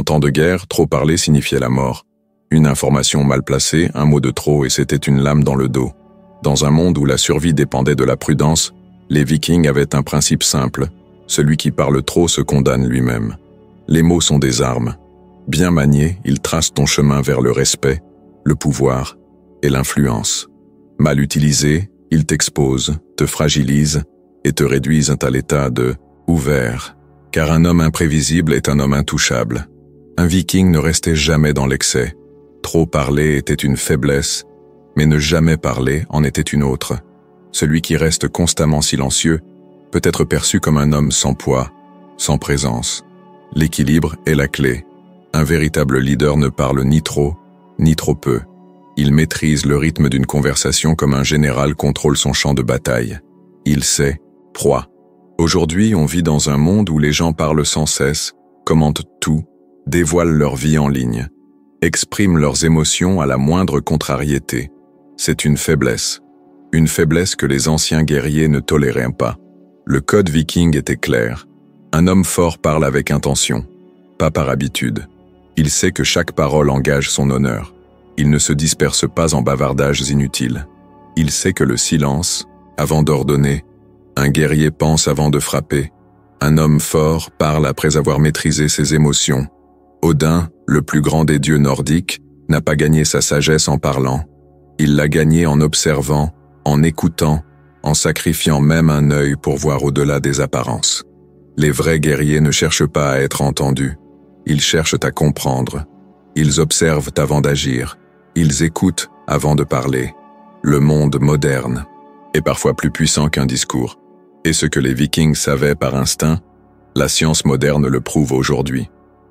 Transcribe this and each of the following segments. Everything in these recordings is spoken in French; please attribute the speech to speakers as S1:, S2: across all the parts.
S1: En temps de guerre, trop parler signifiait la mort. Une information mal placée, un mot de trop et c'était une lame dans le dos. Dans un monde où la survie dépendait de la prudence, les Vikings avaient un principe simple. Celui qui parle trop se condamne lui-même. Les mots sont des armes. Bien maniés, ils tracent ton chemin vers le respect, le pouvoir et l'influence. Mal utilisés, ils t'exposent, te fragilisent et te réduisent à l'état de « ouvert ». Car un homme imprévisible est un homme intouchable. Un Viking ne restait jamais dans l'excès. Trop parler était une faiblesse, mais ne jamais parler en était une autre. Celui qui reste constamment silencieux peut être perçu comme un homme sans poids, sans présence. L'équilibre est la clé. Un véritable leader ne parle ni trop peu. Il maîtrise le rythme d'une conversation comme un général contrôle son champ de bataille. Il sait « proie ». Aujourd'hui, on vit dans un monde où les gens parlent sans cesse, commentent tout, dévoilent leur vie en ligne, expriment leurs émotions à la moindre contrariété. C'est une faiblesse que les anciens guerriers ne toléraient pas. Le code viking était clair. Un homme fort parle avec intention, pas par habitude. Il sait que chaque parole engage son honneur. Il ne se disperse pas en bavardages inutiles. Il sait que le silence, avant d'ordonner, un guerrier pense avant de frapper. Un homme fort parle après avoir maîtrisé ses émotions. Odin, le plus grand des dieux nordiques, n'a pas gagné sa sagesse en parlant. Il l'a gagnée en observant, en écoutant, en sacrifiant même un œil pour voir au-delà des apparences. Les vrais guerriers ne cherchent pas à être entendus. Ils cherchent à comprendre. Ils observent avant d'agir. Ils écoutent avant de parler. Le monde moderne est parfois plus puissant qu'un discours. Et ce que les Vikings savaient par instinct, la science moderne le prouve aujourd'hui.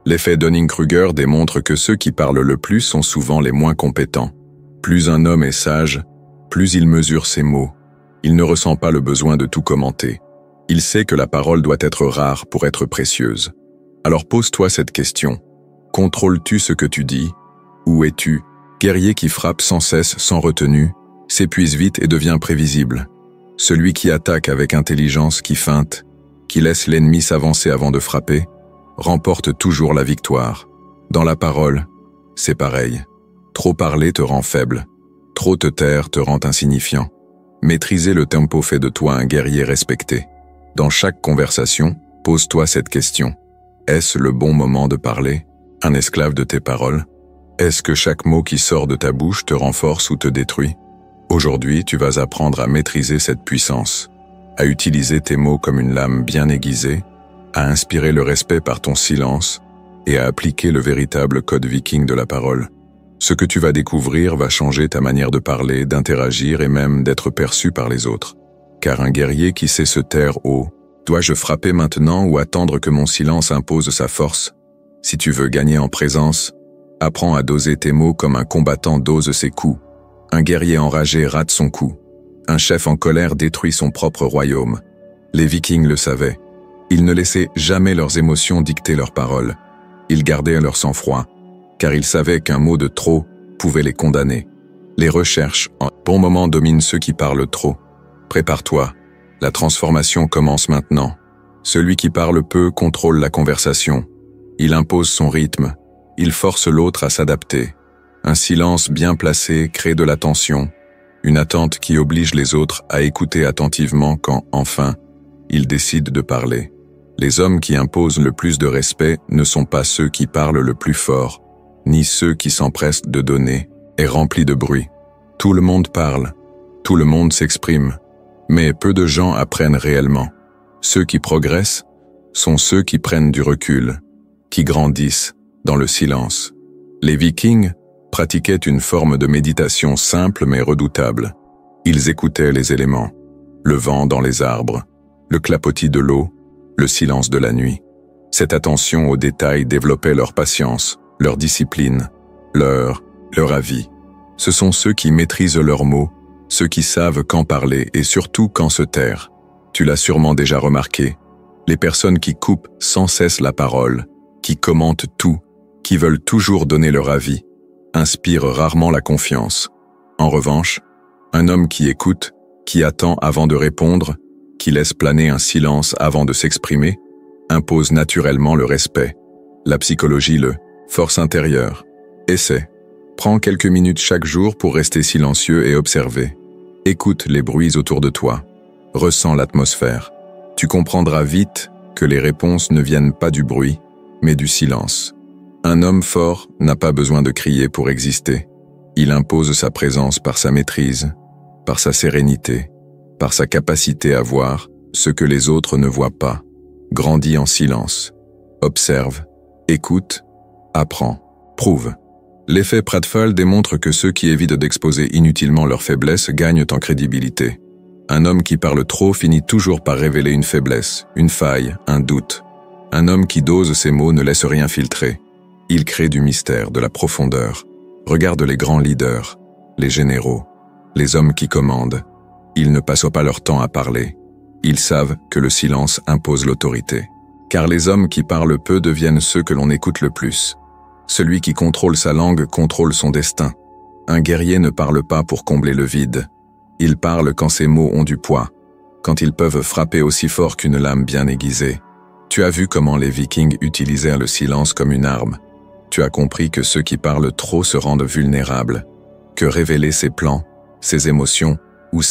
S1: L'effet Dunning-Kruger démontre que ceux qui parlent le plus sont souvent les moins compétents. Plus un homme est sage, plus il mesure ses mots. Il ne ressent pas le besoin de tout commenter. Il sait que la parole doit être rare pour être précieuse. Alors pose-toi cette question. Contrôles-tu ce que tu dis? Où es-tu? Guerrier qui frappe sans cesse, sans retenue, s'épuise vite et devient prévisible. Celui qui attaque avec intelligence, qui feinte, qui laisse l'ennemi s'avancer avant de frapper, remporte toujours la victoire. Dans la parole, c'est pareil. Trop parler te rend faible. Trop te taire te rend insignifiant. Maîtriser le tempo fait de toi un guerrier respecté. Dans chaque conversation, pose-toi cette question. Est-ce le bon moment de parler? Un esclave de tes paroles? Est-ce que chaque mot qui sort de ta bouche te renforce ou te détruit? Aujourd'hui, tu vas apprendre à maîtriser cette puissance, à utiliser tes mots comme une lame bien aiguisée, à inspirer le respect par ton silence et à appliquer le véritable code viking de la parole. Ce que tu vas découvrir va changer ta manière de parler, d'interagir et même d'être perçu par les autres. Car un guerrier qui sait se taire haut, dois-je frapper maintenant ou attendre que mon silence impose sa force? Si tu veux gagner en présence, apprends à doser tes mots comme un combattant dose ses coups. Un guerrier enragé rate son coup. Un chef en colère détruit son propre royaume. Les Vikings le savaient. Ils ne laissaient jamais leurs émotions dicter leurs paroles. Ils gardaient leur sang-froid, car ils savaient qu'un mot de trop pouvait les condamner. Les recherches en bon moment dominent ceux qui parlent trop. Prépare-toi, la transformation commence maintenant. Celui qui parle peu contrôle la conversation. Il impose son rythme. Il force l'autre à s'adapter. Un silence bien placé crée de la tension, une attente qui oblige les autres à écouter attentivement quand, enfin, ils décident de parler. Les hommes qui imposent le plus de respect ne sont pas ceux qui parlent le plus fort, ni ceux qui s'empressent de donner et remplis de bruit. Tout le monde parle, tout le monde s'exprime, mais peu de gens apprennent réellement. Ceux qui progressent sont ceux qui prennent du recul, qui grandissent dans le silence. Les Vikings pratiquaient une forme de méditation simple mais redoutable. Ils écoutaient les éléments, le vent dans les arbres, le clapotis de l'eau, le silence de la nuit. Cette attention aux détails développait leur patience, leur discipline, leur avis. Ce sont ceux qui maîtrisent leurs mots, ceux qui savent quand parler et surtout quand se taire. Tu l'as sûrement déjà remarqué, les personnes qui coupent sans cesse la parole, qui commentent tout, qui veulent toujours donner leur avis, inspirent rarement la confiance. En revanche, un homme qui écoute, qui attend avant de répondre, qui laisse planer un silence avant de s'exprimer, impose naturellement le respect. La psychologie, force intérieure. Essaie. Prends quelques minutes chaque jour pour rester silencieux et observer. Écoute les bruits autour de toi. Ressens l'atmosphère. Tu comprendras vite que les réponses ne viennent pas du bruit, mais du silence. Un homme fort n'a pas besoin de crier pour exister. Il impose sa présence par sa maîtrise, par sa sérénité, par sa capacité à voir ce que les autres ne voient pas. Grandis en silence. Observe, écoute, apprends, prouve. L'effet Pratfall démontre que ceux qui évitent d'exposer inutilement leurs faiblesses gagnent en crédibilité. Un homme qui parle trop finit toujours par révéler une faiblesse, une faille, un doute. Un homme qui dose ses mots ne laisse rien filtrer. Il crée du mystère, de la profondeur. Regarde les grands leaders, les généraux, les hommes qui commandent. Ils ne passent pas leur temps à parler. Ils savent que le silence impose l'autorité. Car les hommes qui parlent peu deviennent ceux que l'on écoute le plus. Celui qui contrôle sa langue contrôle son destin. Un guerrier ne parle pas pour combler le vide. Il parle quand ses mots ont du poids, quand ils peuvent frapper aussi fort qu'une lame bien aiguisée. Tu as vu comment les Vikings utilisèrent le silence comme une arme. Tu as compris que ceux qui parlent trop se rendent vulnérables, que révéler ses plans, ses émotions, ou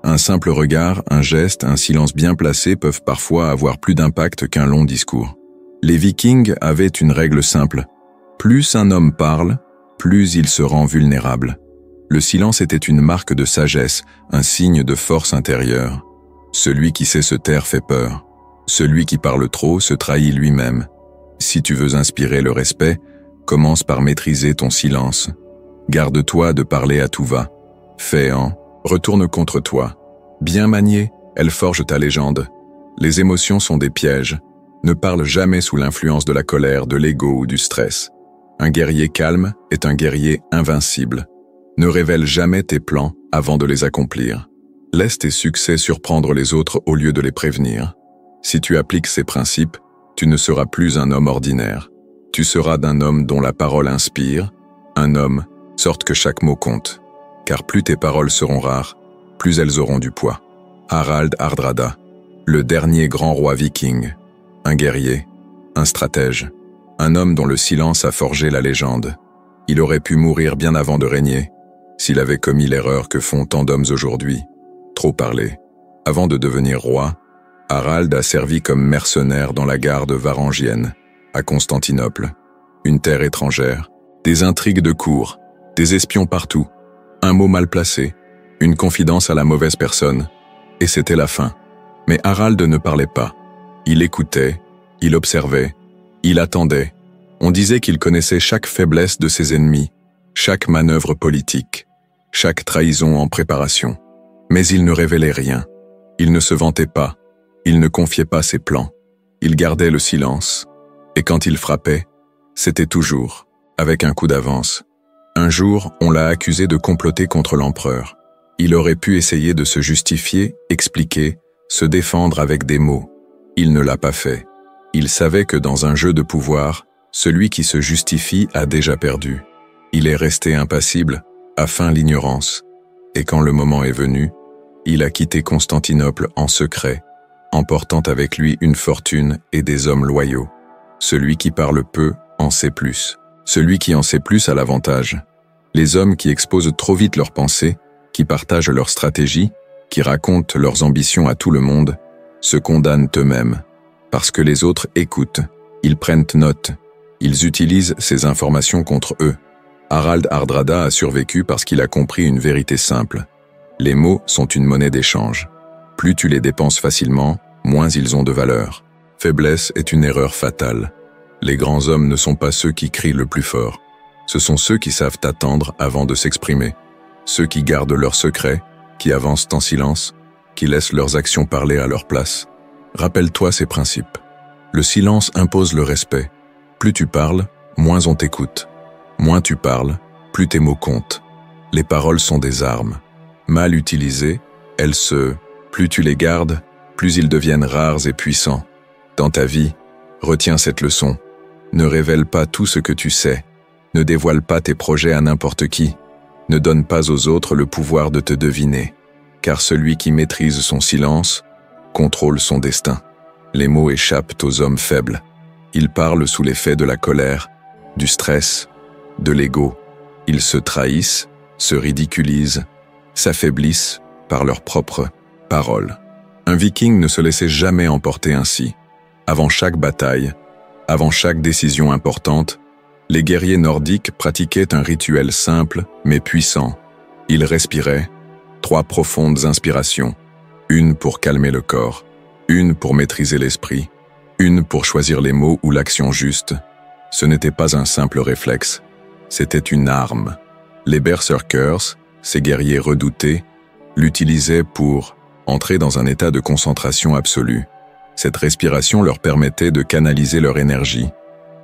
S1: un simple regard, un geste, un silence bien placé peuvent parfois avoir plus d'impact qu'un long discours. Les Vikings avaient une règle simple. Plus un homme parle, plus il se rend vulnérable. Le silence était une marque de sagesse, un signe de force intérieure. Celui qui sait se taire fait peur. Celui qui parle trop se trahit lui-même. Si tu veux inspirer le respect, commence par maîtriser ton silence. Garde-toi de parler à tout va. Fais-en, retourne contre toi. Bien maniée, elle forge ta légende. Les émotions sont des pièges. Ne parle jamais sous l'influence de la colère, de l'ego ou du stress. Un guerrier calme est un guerrier invincible. Ne révèle jamais tes plans avant de les accomplir. Laisse tes succès surprendre les autres au lieu de les prévenir. Si tu appliques ces principes, tu ne seras plus un homme ordinaire. Tu seras d'un homme dont la parole inspire, un homme, sorte que chaque mot compte. Car plus tes paroles seront rares, plus elles auront du poids. Harald Hardrada, le dernier grand roi viking. Un guerrier, un stratège, un homme dont le silence a forgé la légende. Il aurait pu mourir bien avant de régner, s'il avait commis l'erreur que font tant d'hommes aujourd'hui. Trop parler. Avant de devenir roi, Harald a servi comme mercenaire dans la garde varangienne, à Constantinople. Une terre étrangère, des intrigues de cour, des espions partout, un mot mal placé, une confidence à la mauvaise personne, et c'était la fin. Mais Harald ne parlait pas. Il écoutait, il observait, il attendait. On disait qu'il connaissait chaque faiblesse de ses ennemis, chaque manœuvre politique, chaque trahison en préparation. Mais il ne révélait rien. Il ne se vantait pas. Il ne confiait pas ses plans. Il gardait le silence. Et quand il frappait, c'était toujours, avec un coup d'avance. Un jour, on l'a accusé de comploter contre l'empereur. Il aurait pu essayer de se justifier, expliquer, se défendre avec des mots. Il ne l'a pas fait. Il savait que dans un jeu de pouvoir, celui qui se justifie a déjà perdu. Il est resté impassible, a feint l'ignorance. Et quand le moment est venu, il a quitté Constantinople en secret, emportant avec lui une fortune et des hommes loyaux. Celui qui parle peu en sait plus. Celui qui en sait plus a l'avantage. Les hommes qui exposent trop vite leurs pensées, qui partagent leurs stratégies, qui racontent leurs ambitions à tout le monde, se condamnent eux-mêmes. Parce que les autres écoutent, ils prennent note, ils utilisent ces informations contre eux. Harald Hardrada a survécu parce qu'il a compris une vérité simple. Les mots sont une monnaie d'échange. Plus tu les dépenses facilement, moins ils ont de valeur. Faiblesse est une erreur fatale. Les grands hommes ne sont pas ceux qui crient le plus fort. Ce sont ceux qui savent attendre avant de s'exprimer. Ceux qui gardent leurs secrets, qui avancent en silence, qui laissent leurs actions parler à leur place. Rappelle-toi ces principes. Le silence impose le respect. Plus tu parles, moins on t'écoute. Moins tu parles, plus tes mots comptent. Les paroles sont des armes. Mal utilisées, plus tu les gardes, plus ils deviennent rares et puissants. Dans ta vie, retiens cette leçon. Ne révèle pas tout ce que tu sais. Ne dévoile pas tes projets à n'importe qui. Ne donne pas aux autres le pouvoir de te deviner. Car celui qui maîtrise son silence contrôle son destin. Les mots échappent aux hommes faibles. Ils parlent sous l'effet de la colère, du stress, de l'ego. Ils se trahissent, se ridiculisent, s'affaiblissent par leurs propres paroles. Un viking ne se laissait jamais emporter ainsi. Avant chaque bataille, avant chaque décision importante, les guerriers nordiques pratiquaient un rituel simple mais puissant. Ils respiraient 3 profondes inspirations, une pour calmer le corps, une pour maîtriser l'esprit, une pour choisir les mots ou l'action juste. Ce n'était pas un simple réflexe, c'était une arme. Les berserkers, ces guerriers redoutés, l'utilisaient pour entrer dans un état de concentration absolue. Cette respiration leur permettait de canaliser leur énergie,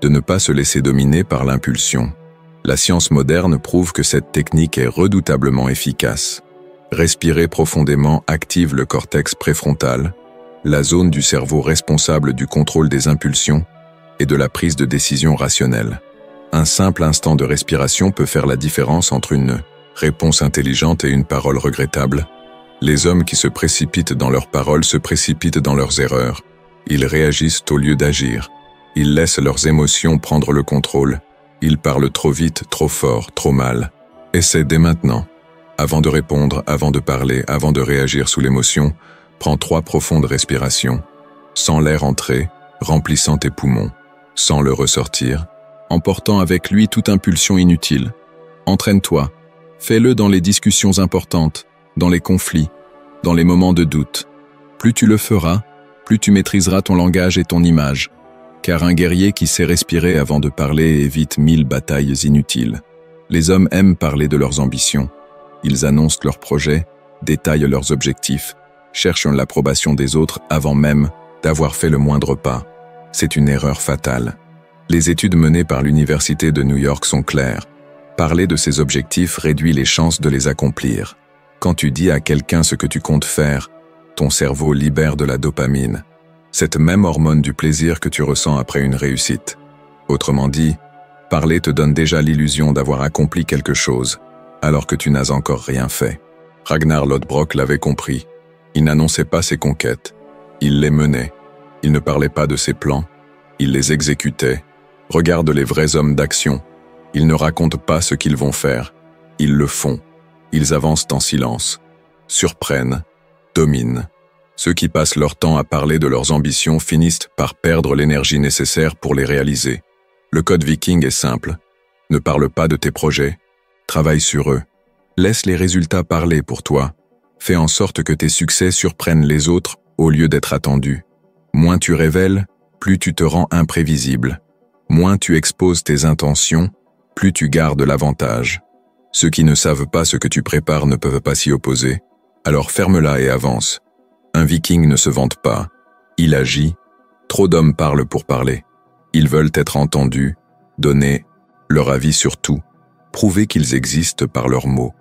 S1: de ne pas se laisser dominer par l'impulsion. La science moderne prouve que cette technique est redoutablement efficace. Respirer profondément active le cortex préfrontal, la zone du cerveau responsable du contrôle des impulsions et de la prise de décision rationnelle. Un simple instant de respiration peut faire la différence entre une réponse intelligente et une parole regrettable. Les hommes qui se précipitent dans leurs paroles se précipitent dans leurs erreurs. Ils réagissent au lieu d'agir. Ils laissent leurs émotions prendre le contrôle. Ils parlent trop vite, trop fort, trop mal. Essaie dès maintenant. Avant de répondre, avant de parler, avant de réagir sous l'émotion, prends 3 profondes respirations. Sens l'air entrer, remplissant tes poumons. Sens le ressortir, emportant avec lui toute impulsion inutile. Entraîne-toi. Fais-le dans les discussions importantes, dans les conflits, dans les moments de doute. Plus tu le feras, plus tu maîtriseras ton langage et ton image. Car un guerrier qui sait respirer avant de parler évite 1000 batailles inutiles. Les hommes aiment parler de leurs ambitions. Ils annoncent leurs projets, détaillent leurs objectifs, cherchent l'approbation des autres avant même d'avoir fait le moindre pas. C'est une erreur fatale. Les études menées par l'Université de New York sont claires. Parler de ses objectifs réduit les chances de les accomplir. Quand tu dis à quelqu'un ce que tu comptes faire, ton cerveau libère de la dopamine, cette même hormone du plaisir que tu ressens après une réussite. Autrement dit, parler te donne déjà l'illusion d'avoir accompli quelque chose, alors que tu n'as encore rien fait. Ragnar Lodbrok l'avait compris. Il n'annonçait pas ses conquêtes. Il les menait. Il ne parlait pas de ses plans. Il les exécutait. Regarde les vrais hommes d'action. Ils ne racontent pas ce qu'ils vont faire. Ils le font. Ils avancent en silence. Surprennent. Dominent. Ceux qui passent leur temps à parler de leurs ambitions finissent par perdre l'énergie nécessaire pour les réaliser. Le code viking est simple. Ne parle pas de tes projets. Travaille sur eux. Laisse les résultats parler pour toi. Fais en sorte que tes succès surprennent les autres au lieu d'être attendus. Moins tu révèles, plus tu te rends imprévisible. Moins tu exposes tes intentions, plus tu gardes l'avantage. Ceux qui ne savent pas ce que tu prépares ne peuvent pas s'y opposer. Alors ferme-la et avance. Un viking ne se vante pas. Il agit. Trop d'hommes parlent pour parler. Ils veulent être entendus, donner leur avis sur tout, prouver qu'ils existent par leurs mots.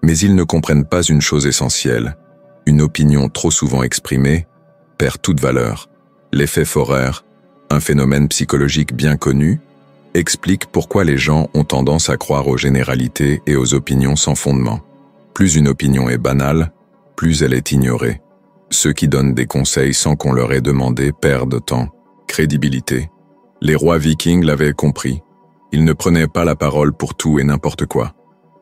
S1: Mais ils ne comprennent pas une chose essentielle. Une opinion trop souvent exprimée perd toute valeur. L'effet Forer, un phénomène psychologique bien connu, explique pourquoi les gens ont tendance à croire aux généralités et aux opinions sans fondement. Plus une opinion est banale, plus elle est ignorée. Ceux qui donnent des conseils sans qu'on leur ait demandé perdent temps, crédibilité. Les rois vikings l'avaient compris. Ils ne prenaient pas la parole pour tout et n'importe quoi.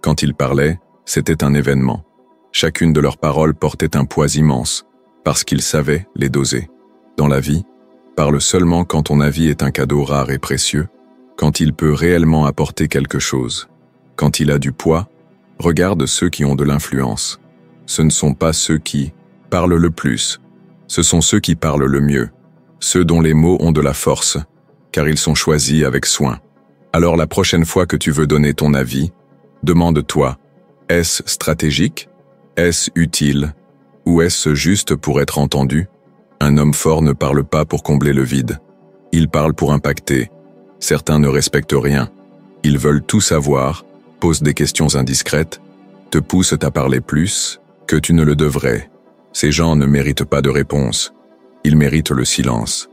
S1: Quand ils parlaient, c'était un événement. Chacune de leurs paroles portait un poids immense, parce qu'ils savaient les doser. Dans la vie, parle seulement quand ton avis est un cadeau rare et précieux, quand il peut réellement apporter quelque chose. Quand il a du poids, regarde ceux qui ont de l'influence. Ce ne sont pas ceux qui parlent le plus, ce sont ceux qui parlent le mieux, ceux dont les mots ont de la force, car ils sont choisis avec soin. Alors la prochaine fois que tu veux donner ton avis, demande-toi, est-ce stratégique? Est-ce utile? Ou est-ce juste pour être entendu? Un homme fort ne parle pas pour combler le vide. Il parle pour impacter. Certains ne respectent rien. Ils veulent tout savoir, posent des questions indiscrètes, te poussent à parler plus que tu ne le devrais. Ces gens ne méritent pas de réponse. Ils méritent le silence.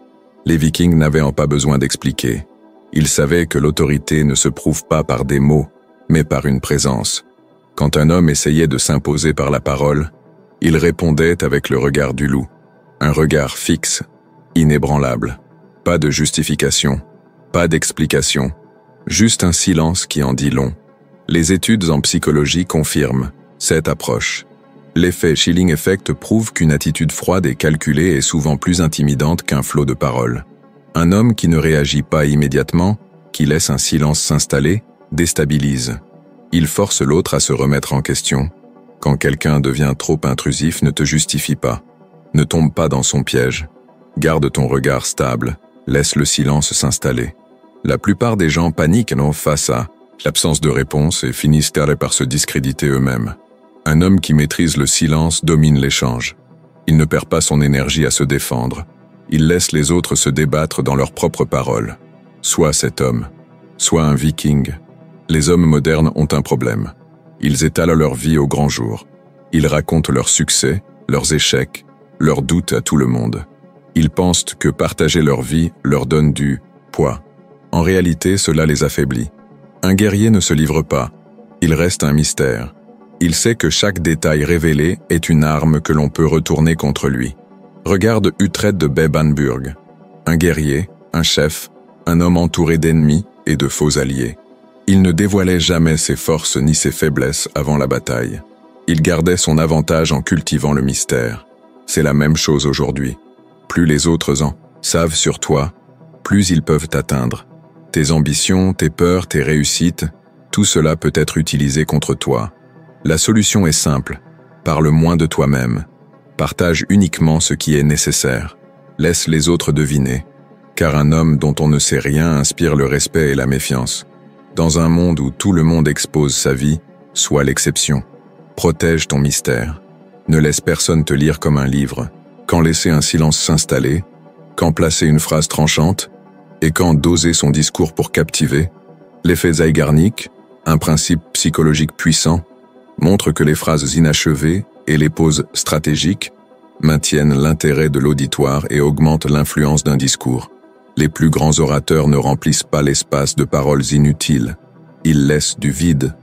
S1: Les Vikings n'avaient pas besoin d'expliquer. Ils savaient que l'autorité ne se prouve pas par des mots, mais par une présence. Quand un homme essayait de s'imposer par la parole, il répondait avec le regard du loup. Un regard fixe, inébranlable. Pas de justification, pas d'explication, juste un silence qui en dit long. Les études en psychologie confirment cette approche. L'effet Chilling Effect prouve qu'une attitude froide et calculée est souvent plus intimidante qu'un flot de paroles. Un homme qui ne réagit pas immédiatement, qui laisse un silence s'installer, déstabilise. Il force l'autre à se remettre en question. Quand quelqu'un devient trop intrusif, ne te justifie pas. Ne tombe pas dans son piège. Garde ton regard stable, laisse le silence s'installer. La plupart des gens paniquent face à l'absence de réponse et finissent par se discréditer eux-mêmes. Un homme qui maîtrise le silence domine l'échange. Il ne perd pas son énergie à se défendre. Il laisse les autres se débattre dans leurs propres paroles. Soit cet homme, soit un viking. Les hommes modernes ont un problème. Ils étalent leur vie au grand jour. Ils racontent leurs succès, leurs échecs, leurs doutes à tout le monde. Ils pensent que partager leur vie leur donne du poids. En réalité, cela les affaiblit. Un guerrier ne se livre pas. Il reste un mystère. Il sait que chaque détail révélé est une arme que l'on peut retourner contre lui. Regarde Uhtred de Bebbanburg. Un guerrier, un chef, un homme entouré d'ennemis et de faux alliés. Il ne dévoilait jamais ses forces ni ses faiblesses avant la bataille. Il gardait son avantage en cultivant le mystère. C'est la même chose aujourd'hui. Plus les autres en savent sur toi, plus ils peuvent t'atteindre. Tes ambitions, tes peurs, tes réussites, tout cela peut être utilisé contre toi. La solution est simple. Parle moins de toi-même. Partage uniquement ce qui est nécessaire. Laisse les autres deviner. Car un homme dont on ne sait rien inspire le respect et la méfiance. Dans un monde où tout le monde expose sa vie, sois l'exception. Protège ton mystère. Ne laisse personne te lire comme un livre. Quand laisser un silence s'installer, quand placer une phrase tranchante, et quand doser son discours pour captiver, l'effet Zeigarnik, un principe psychologique puissant, montre que les phrases inachevées et les pauses stratégiques maintiennent l'intérêt de l'auditoire et augmentent l'influence d'un discours. Les plus grands orateurs ne remplissent pas l'espace de paroles inutiles. Ils laissent du vide,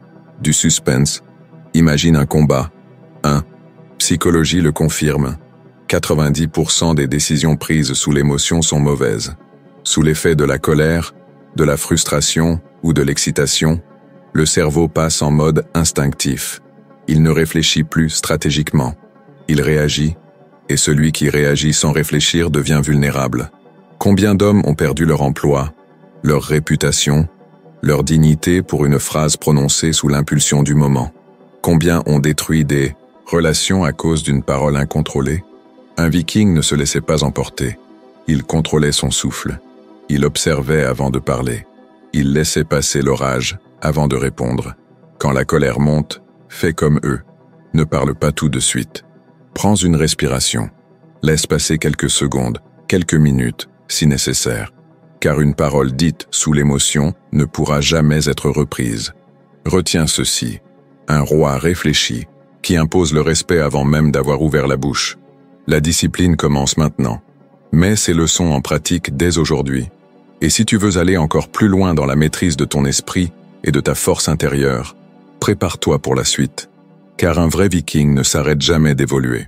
S1: du suspense. Imagine un combat. 1. Psychologie le confirme. 90% des décisions prises sous l'émotion sont mauvaises. Sous l'effet de la colère, de la frustration ou de l'excitation, le cerveau passe en mode instinctif. Il ne réfléchit plus stratégiquement. Il réagit, et celui qui réagit sans réfléchir devient vulnérable. Combien d'hommes ont perdu leur emploi, leur réputation, leur dignité pour une phrase prononcée sous l'impulsion du moment? Combien ont détruit des relations à cause d'une parole incontrôlée? Un viking ne se laissait pas emporter. Il contrôlait son souffle. Il observait avant de parler. Il laissait passer l'orage avant de répondre. Quand la colère monte, fais comme eux. Ne parle pas tout de suite. Prends une respiration. Laisse passer quelques secondes, quelques minutes, si nécessaire. Car une parole dite sous l'émotion ne pourra jamais être reprise. Retiens ceci. Un roi réfléchi, qui impose le respect avant même d'avoir ouvert la bouche. La discipline commence maintenant. Mets ces leçons en pratique dès aujourd'hui. Et si tu veux aller encore plus loin dans la maîtrise de ton esprit et de ta force intérieure, prépare-toi pour la suite. Car un vrai viking ne s'arrête jamais d'évoluer.